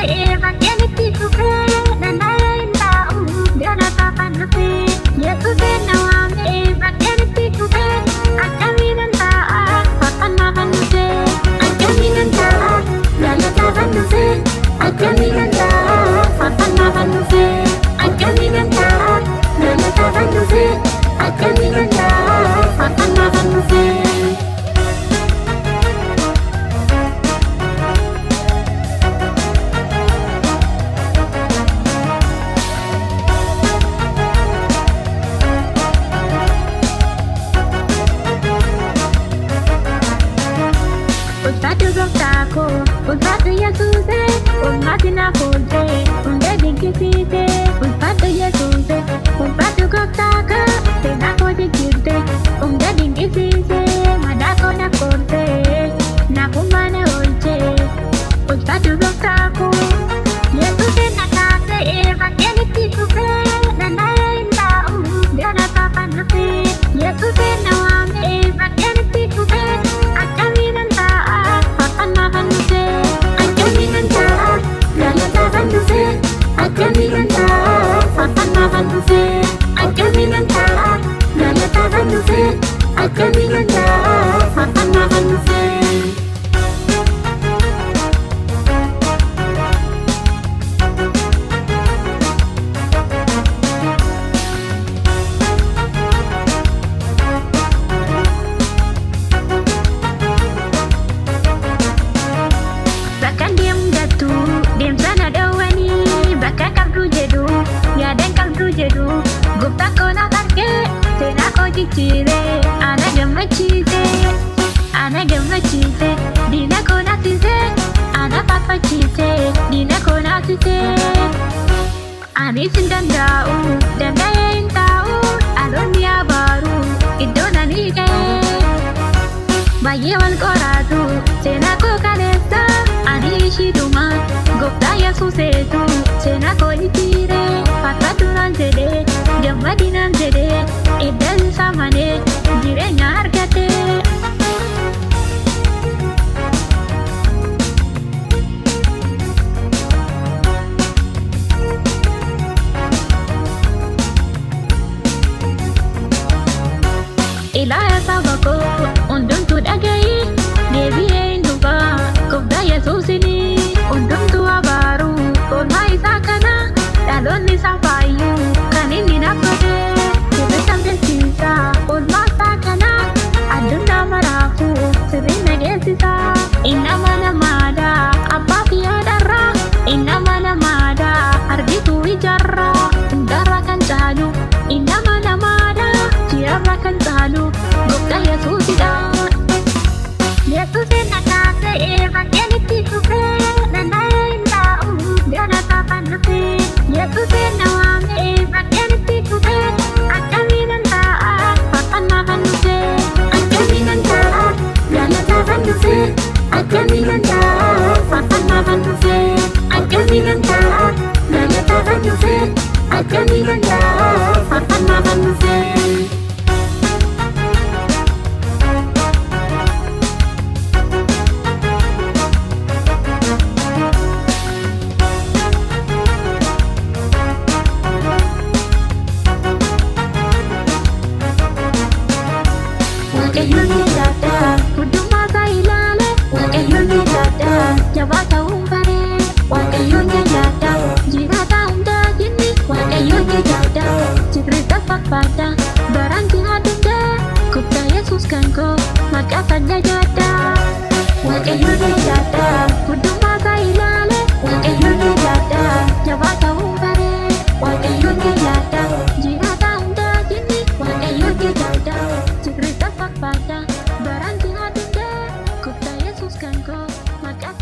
ta'e bakkeen itti dhufee danda'ee hin taa'u galataa kan dhufee Yesuuseen na waamee bakkeen itti dhufee akkamiinan ta'a fakkannaa kan dhufee akkamiinan ta'a galataa kan dhufee akkamiinan ta'a fakkannaa kan dhufee akkamiinan ta'a galataa kan dhufee akkamiinan ta'a fakkannaa kan dhufee Ulfaatu gooftaako, ulfaatu Yesuuse, ulfaatu na fuute, hundee dinqisiise. Ulfaatu Yesuuse, ulfaatu gooftaako, seenaa koo jijjiirte, hundee dinqisiise. Madaa koo na koorte, naafummaa na oolche. Ulfaatu gooftaako, Yesuuse na kaasee, bakkeen itti dhufee, danda'ee hin taa'u, galataa kan dhufee. Yesuuse na waamee, bakkeen itti dhufee, akkamiinan ta'a. Akkamiinan ta'a galataa kan dhufee akkamiinan ta'a fakkannaa kan dhufee akkamiinan ta'a galataa kan dhufee akkamiinan ta'a fakkannaa kan dhufee. Gooftaan koo na argee seenaa koo jijjiire ana gammachiise diina koo naasise ana faarfachiise diina koo naasise anis hin danda'u danda'ee hin taa'u dhaloonni abaaru iddoon ani ga'e baay'ee wal qoraatu seenaa koo kaleessa ani ishiidhuma gooftaa Yesuuseetu seenaa koo jijjiire faarfadhu naan jedhee gammadinaan jedhee iddaan isaa malee jireenya argate. Ilaa saba koo hundumtuu dhaga'i deebi'ee hin dhufa gooftaa Yesuusini hundumtuu abaaru oolmaa isaa kana dhaloonni isaa faayyuu kan inni naffate sirriisan beeksisa oolmaa isaa kana addunyaa maraafu sirrii nageessisa innama namaadha abbaa fi haadharraa innama namaadha argituu ijaarraa hundarra kan caalu innama namaadha ji'arra kan caalu gooftaa Yesuusidha. Yesuuseen na kaasee bakkeen itti dhufee danda'ee hin taa'u galataa kan dhufee Yesuuseen na waamee bakkeen itti dhufee akkamiinan ta'a fakkannaa kan dhufee akkamiinan ta'a galataa kan dhufee akkamiinan ta'a fakkannaa kan dhufee akkamiinan ta'a galataa kan dhufee akkamiinan ta'a fakkannaa kan dhufee. Waaqayyoon ni jaadha guddummaa isaa ilaale Waaqayyoon ni jaadha jabaa ta'uun baree Waaqayyoon ni jaadha jiraata hundaa jinni Waaqayyoon ni jaadha jibrita fakkaata baraan jiraa dundee gooftaa Yesuus kan koo maqaa fayyaa jaadha. Waaqayyoon ni jaadha guddummaa isaa ilaale Waaqayyoon ni jaadha jabaa ta'uun baree Waaqayyoon ni jaadha jiraata hundaa jinni Waaqayyoon ni jaadha jibrita fakkaata baraan jiraa dundee gooftaa Yesuus kan koo maqaa